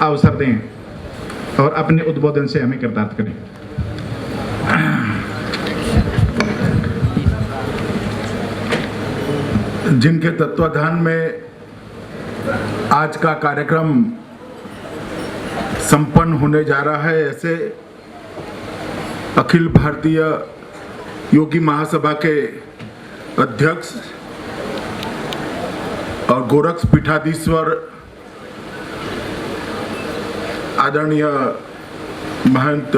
अवसर दें और अपने उद्बोधन से हमें कृतार्थ करें। जिनके तत्वाधान में आज का कार्यक्रम संपन्न होने जा रहा है, ऐसे अखिल भारतीय योगी महासभा के अध्यक्ष और गोरक्ष पीठाधीश्वर आदरणीय महंत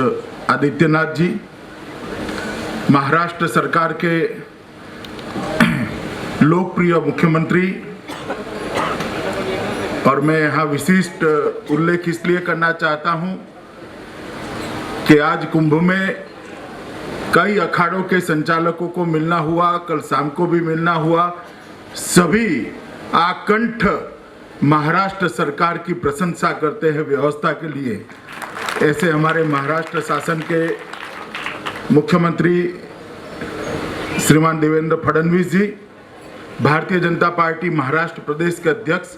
आदित्यनाथ जी, महाराष्ट्र सरकार के लोकप्रिय मुख्यमंत्री, और मैं यहाँ विशिष्ट उल्लेख इसलिए करना चाहता हूँ कि आज कुंभ में कई अखाड़ों के संचालकों को मिलना हुआ, कल शाम को भी मिलना हुआ। सभी आकंठ महाराष्ट्र सरकार की प्रशंसा करते हैं व्यवस्था के लिए। ऐसे हमारे महाराष्ट्र शासन के मुख्यमंत्री श्रीमान देवेंद्र फडणवीस जी, भारतीय जनता पार्टी महाराष्ट्र प्रदेश के अध्यक्ष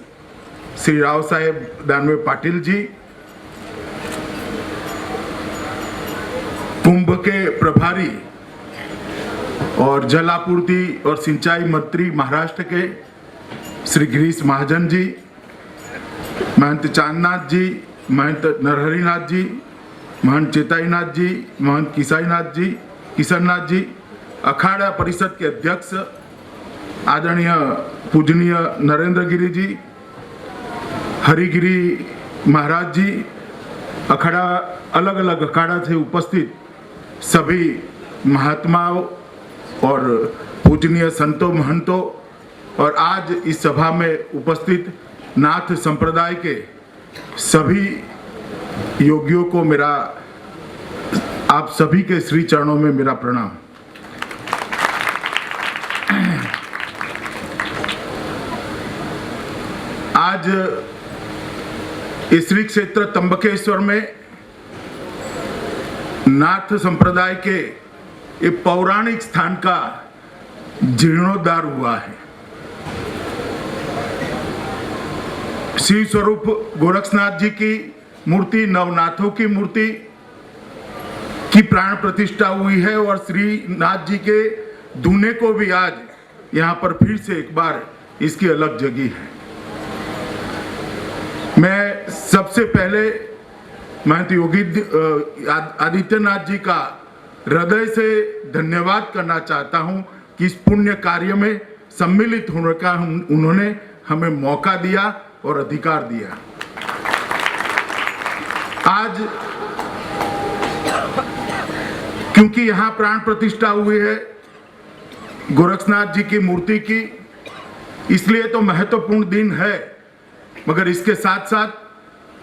श्री राव साहेब दानवे पाटिल जी, कुंभ के प्रभारी और जल आपूर्ति और सिंचाई मंत्री महाराष्ट्र के श्री गिरीश महाजन जी, महंत चांदनाथ जी, महंत नरहरिनाथ जी, महंत चेताईनाथ जी, महंत किशननाथ जी, अखाड़ा परिषद के अध्यक्ष आदरणीय पूजनीय नरेंद्र गिरी जी, हरिगिरी महाराज जी, अखाड़ा अलग अलग अखाड़ा से उपस्थित सभी महात्माओं और पूजनीय संतों महंतों, और आज इस सभा में उपस्थित नाथ संप्रदाय के सभी योगियों को मेरा, आप सभी के श्री चरणों में मेरा प्रणाम। आज इस श्री क्षेत्र त्र्यंबकेश्वर में नाथ संप्रदाय के एक पौराणिक स्थान का जीर्णोद्धार हुआ है। शिव स्वरूप गोरक्षनाथ जी की मूर्ति, नवनाथों की मूर्ति की प्राण प्रतिष्ठा हुई है, और श्रीनाथ जी के दूल्हे को भी आज यहाँ पर फिर से एक बार इसकी अलग जगह है। मैं सबसे पहले महंत योगी आदित्यनाथ जी का हृदय से धन्यवाद करना चाहता हूं कि इस पुण्य कार्य में सम्मिलित होने का उन्होंने हमें मौका दिया और अधिकार दिया। आज क्योंकि यहाँ प्राण प्रतिष्ठा हुई है गोरक्षनाथ जी की मूर्ति की, इसलिए तो महत्वपूर्ण दिन है, मगर इसके साथ साथ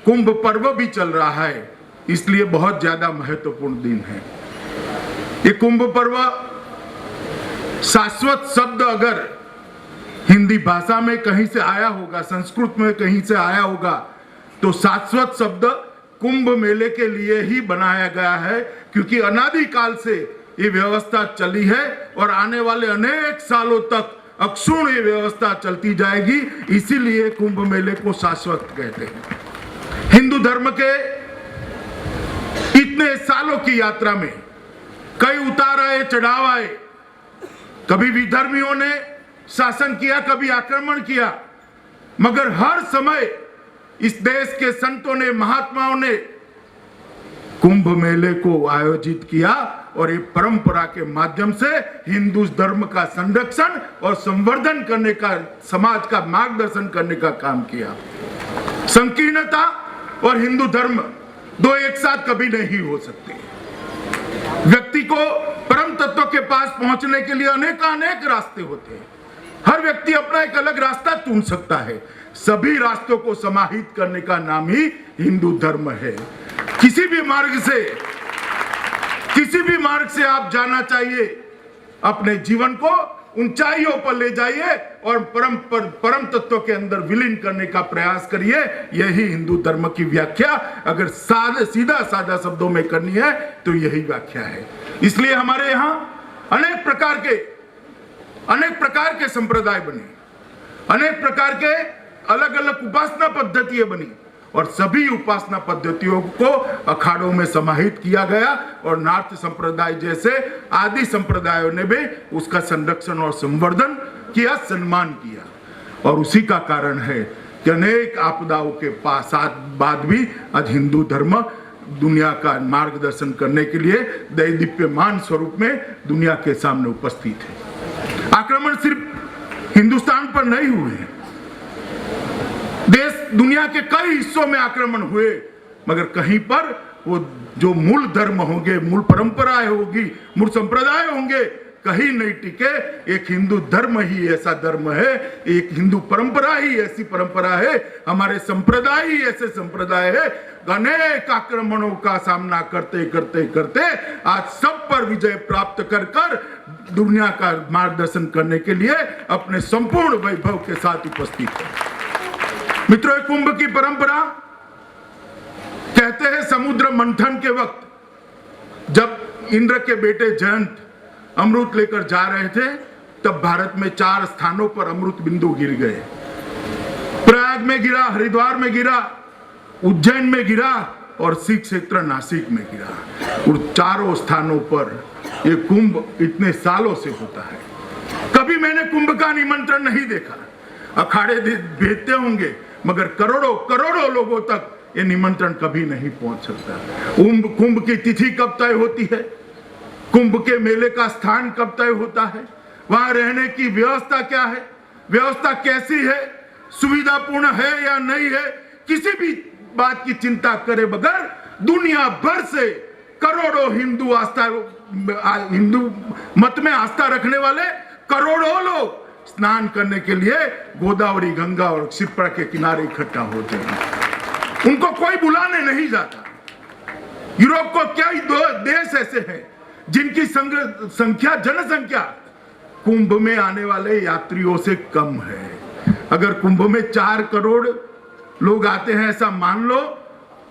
कुंभ पर्व भी चल रहा है, इसलिए बहुत ज्यादा महत्वपूर्ण दिन है। ये कुंभ पर्व शाश्वत शब्द अगर हिंदी भाषा में कहीं से आया होगा, संस्कृत में कहीं से आया होगा, तो शाश्वत शब्द कुंभ मेले के लिए ही बनाया गया है, क्योंकि अनादिकाल से ये व्यवस्था चली है और आने वाले अनेक सालों तक अक्षुण्ण ये व्यवस्था चलती जाएगी। इसीलिए कुंभ मेले को शाश्वत कहते हैं। हिंदू धर्म के इतने सालों की यात्रा में कई उतार आए, चढ़ाव आए, कभी विधर्मियों ने शासन किया, कभी आक्रमण किया, मगर हर समय इस देश के संतों ने, महात्माओं ने कुंभ मेले को आयोजित किया और एक परंपरा के माध्यम से हिंदू धर्म का संरक्षण और संवर्धन करने का, समाज का मार्गदर्शन करने का काम किया। संकीर्णता और हिंदू धर्म दो एक साथ कभी नहीं हो सकते। व्यक्ति को परम तत्व के पास पहुंचने के लिए अनेक रास्ते होते हैं। हर व्यक्ति अपना एक अलग रास्ता चुन सकता है। सभी रास्तों को समाहित करने का नाम ही हिंदू धर्म है। किसी भी मार्ग से आप जाना चाहिए, अपने जीवन को ऊंचाइयों पर ले जाइए और परम तत्व के अंदर विलीन करने का प्रयास करिए। यही हिंदू धर्म की व्याख्या अगर सीधा साधा शब्दों में करनी है तो यही व्याख्या है। इसलिए हमारे यहाँ अनेक प्रकार के संप्रदाय बने, अनेक प्रकार के अलग अलग उपासना पद्धतियां बनी, और सभी उपासना पद्धतियों को अखाड़ों में समाहित किया गया और नाथ संप्रदाय जैसे आदि संप्रदायों ने भी उसका संरक्षण और संवर्धन किया, सम्मान किया। और उसी का कारण है कि अनेक आपदाओं के बाद भी आज हिंदू धर्म दुनिया का मार्गदर्शन करने के लिए दैदीप्यमान स्वरूप में दुनिया के सामने उपस्थित है। आक्रमण सिर्फ हिंदुस्तान पर नहीं हुए, देश दुनिया के कई हिस्सों में आक्रमण हुए, मगर कहीं पर वो जो मूल धर्म होंगे, मूल परंपराएं होगी, मूल संप्रदाय होंगे, कहीं नहीं टिके। एक हिंदू धर्म ही ऐसा धर्म है, एक हिंदू परंपरा ही ऐसी परंपरा है, हमारे संप्रदाय ही ऐसे संप्रदाय है। अनेक आक्रमणों का सामना करते करते करते आज सब पर विजय प्राप्त कर कर दुनिया का मार्गदर्शन करने के लिए अपने संपूर्ण वैभव के साथ उपस्थित है। मित्रों, कुंभ की परंपरा कहते हैं समुद्र मंथन के वक्त जब इंद्र के बेटे जयंत अमृत लेकर जा रहे थे, तब भारत में 4 स्थानों पर अमृत बिंदु गिर गए। प्रयाग में गिरा, हरिद्वार में गिरा, उज्जैन में गिरा और सिख क्षेत्र नासिक में गिरा। और चारों स्थानों पर ये कुंभ इतने सालों से होता है। कभी मैंने कुंभ का निमंत्रण नहीं देखा। अखाड़े भेजते होंगे, मगर करोड़ों करोड़ों लोगों तक ये निमंत्रण कभी नहीं पहुंच सकता। कुंभ की तिथि कब तय होती है, कुंभ के मेले का स्थान कब तय होता है, वहां रहने की व्यवस्था क्या है, व्यवस्था कैसी है, सुविधापूर्ण है या नहीं है, किसी भी बात की चिंता करे बगैर दुनिया भर से करोड़ों हिंदू मत में आस्था रखने वाले करोड़ों लोग स्नान करने के लिए गोदावरी, गंगा और क्षिप्रा के किनारे इकट्ठा होते हैं। उनको कोई बुलाने नहीं जाता। यूरोप को क्या देश ऐसे हैं जिनकी जनसंख्या कुंभ में आने वाले यात्रियों से कम है। अगर कुंभ में 4 करोड़ लोग आते हैं ऐसा मान लो,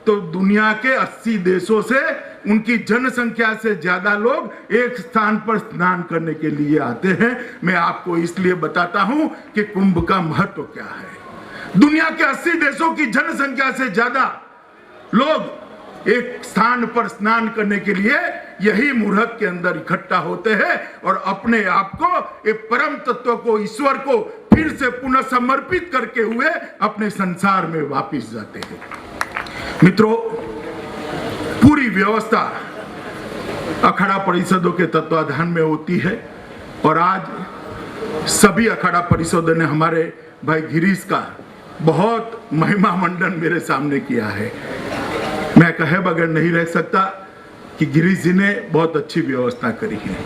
तो दुनिया के 80 देशों से उनकी जनसंख्या से ज्यादा लोग एक स्थान पर स्नान करने के लिए आते हैं। मैं आपको इसलिए बताता हूं कि कुंभ का महत्व क्या है। दुनिया के 80 देशों की जनसंख्या से ज्यादा लोग एक स्थान पर स्नान करने के लिए यही मुहूर्त के अंदर इकट्ठा होते हैं और अपने आप को एक परम तत्व को, ईश्वर को फिर से पुनः समर्पित करके हुए अपने संसार में वापस जाते हैं। मित्रों, पूरी व्यवस्था अखाड़ा परिषदों के तत्वाधान में होती है और आज सभी अखाड़ा परिषदों ने हमारे भाई गिरीश का बहुत महिमा मंडन मेरे सामने किया है। मैं कहे बगैर नहीं रह सकता कि गिरीश जी ने बहुत अच्छी व्यवस्था करी है।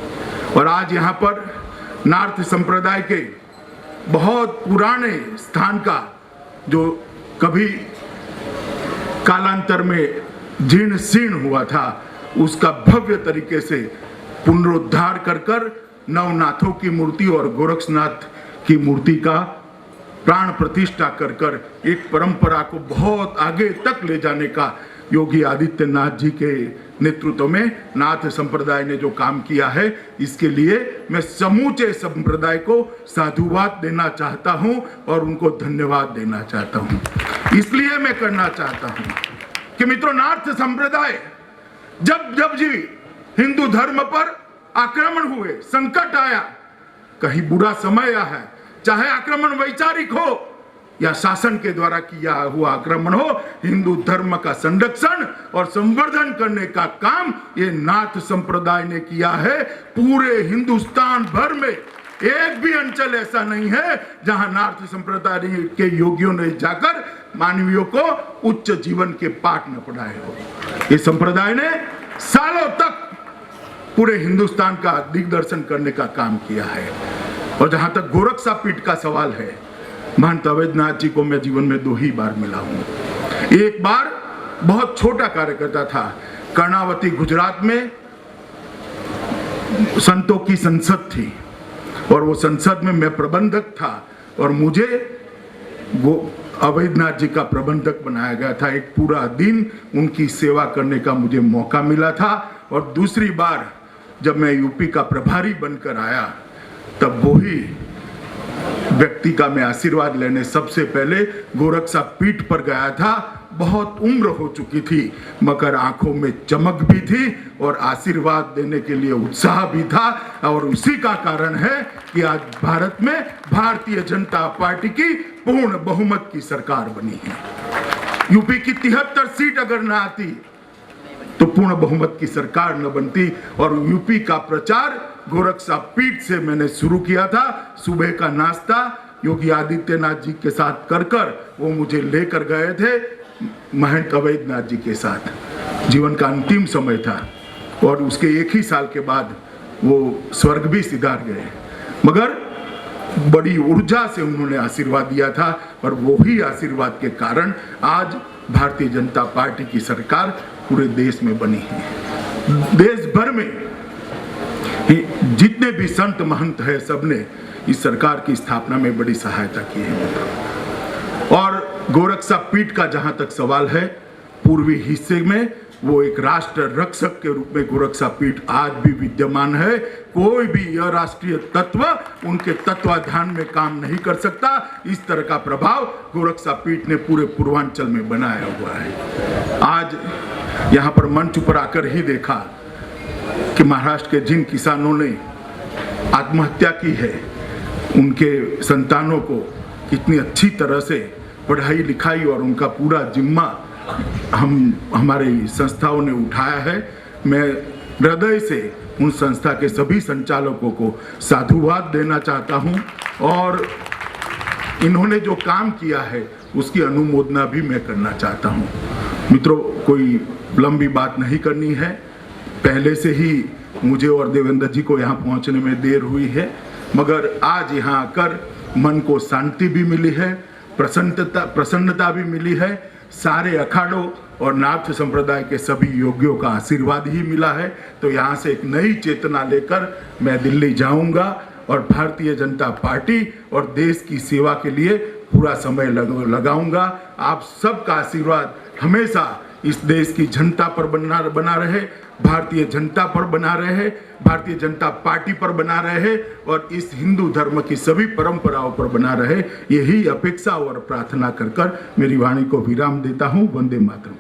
और आज यहाँ पर नाथ संप्रदाय के बहुत पुराने स्थान का जो कभी कालांतर में जीर्ण शीर्ण हुआ था, उसका भव्य तरीके से पुनरुद्धार कर नवनाथों की मूर्ति और गोरक्षनाथ की मूर्ति का प्राण प्रतिष्ठा कर एक परंपरा को बहुत आगे तक ले जाने का योगी आदित्यनाथ जी के नेतृत्व में नाथ संप्रदाय ने जो काम किया है, इसके लिए मैं समूचे संप्रदाय को साधुवाद देना चाहता हूं और उनको धन्यवाद देना चाहता हूं। इसलिए मैं करना चाहता हूं कि मित्रों, नाथ संप्रदाय जब जी हिंदू धर्म पर आक्रमण हुए, संकट आया, कहीं बुरा समय आया है, चाहे आक्रमण वैचारिक हो या शासन के द्वारा किया हुआ आक्रमण हो, हिंदू धर्म का संरक्षण और संवर्धन करने का काम ये नाथ संप्रदाय ने किया है। पूरे हिंदुस्तान भर में एक भी अंचल ऐसा नहीं है जहां नाथ संप्रदाय के योगियों ने जाकर मानवियों को उच्च जीवन के पाठ न पढ़ाए हो। ये संप्रदाय ने सालों तक पूरे हिंदुस्तान का दिग्दर्शन करने का काम किया है। और जहां तक गोरक्षा पीठ का सवाल है, महंत अवैधनाथ जी को मैं जीवन में 2 ही बार मिला हूं। एक बार बहुत छोटा कार्यकर्ता था, कर्णावती गुजरात में संतों की संसद थी और वो संसद में मैं प्रबंधक था और मुझे वो अवैधनाथ जी का प्रबंधक बनाया गया था। एक पूरा दिन उनकी सेवा करने का मुझे मौका मिला था। और दूसरी बार जब मैं यूपी का प्रभारी बनकर आया, तब वो ही व्यक्ति का मैं आशीर्वाद लेने सबसे पहले गोरक्षा पीठ पर गया था। बहुत उम्र हो चुकी थी, मगर आंखों में चमक भी थी और आशीर्वाद देने के लिए उत्साह भी था। और उसी का कारण है कि आज भारत में भारतीय जनता पार्टी की पूर्ण बहुमत की सरकार बनी है। यूपी की 73 सीट अगर ना आती तो पूर्ण बहुमत की सरकार न बनती। और यूपी का प्रचार गोरखसा पीठ से मैंने शुरू किया था। सुबह का नाश्ता योगी आदित्यनाथ जी के साथ कर वो मुझे लेकर गए थे महंत अवैधनाथ जी के साथ। जीवन का अंतिम समय था और उसके एक ही साल के बाद वो स्वर्ग भी सिधार गए, मगर बड़ी ऊर्जा से उन्होंने आशीर्वाद दिया था। और वही आशीर्वाद के कारण आज भारतीय जनता पार्टी की सरकार पूरे देश में बनी है। देश भर में जितने भी संत महंत है सबने इस सरकार की स्थापना में बड़ी सहायता की है। और गोरखसा पीठ का जहां तक सवाल है, पूर्वी हिस्से में वो एक राष्ट्र रक्षक के रूप में गोरखसा पीठ आज भी विद्यमान है। कोई भी अराष्ट्रीय तत्व उनके तत्वाधान में काम नहीं कर सकता। इस तरह का प्रभाव गोरखसा पीठ ने पूरे पूर्वांचल में बनाया हुआ है। आज यहाँ पर मंच पर आकर ही देखा कि महाराष्ट्र के जिन किसानों ने आत्महत्या की है, उनके संतानों को कितनी अच्छी तरह से पढ़ाई लिखाई और उनका पूरा जिम्मा हमारे संस्थाओं ने उठाया है। मैं हृदय से उन संस्था के सभी संचालकों को साधुवाद देना चाहता हूं और इन्होंने जो काम किया है उसकी अनुमोदना भी मैं करना चाहता हूं। मित्रों, कोई लंबी बात नहीं करनी है। पहले से ही मुझे और देवेंद्र जी को यहाँ पहुँचने में देर हुई है, मगर आज यहाँ आकर मन को शांति भी मिली है, प्रसन्नता भी मिली है। सारे अखाड़ों और नाथ संप्रदाय के सभी योगियों का आशीर्वाद ही मिला है। तो यहाँ से एक नई चेतना लेकर मैं दिल्ली जाऊंगा और भारतीय जनता पार्टी और देश की सेवा के लिए पूरा समय लगाऊंगा। आप सबका आशीर्वाद हमेशा इस देश की जनता पर बना रहे, भारतीय जनता पर बना रहे, भारतीय जनता पार्टी पर बना रहे और इस हिंदू धर्म की सभी परंपराओं पर बना रहे। यही अपेक्षा और प्रार्थना कर मेरी वाणी को विराम देता हूं। वंदे मातरम।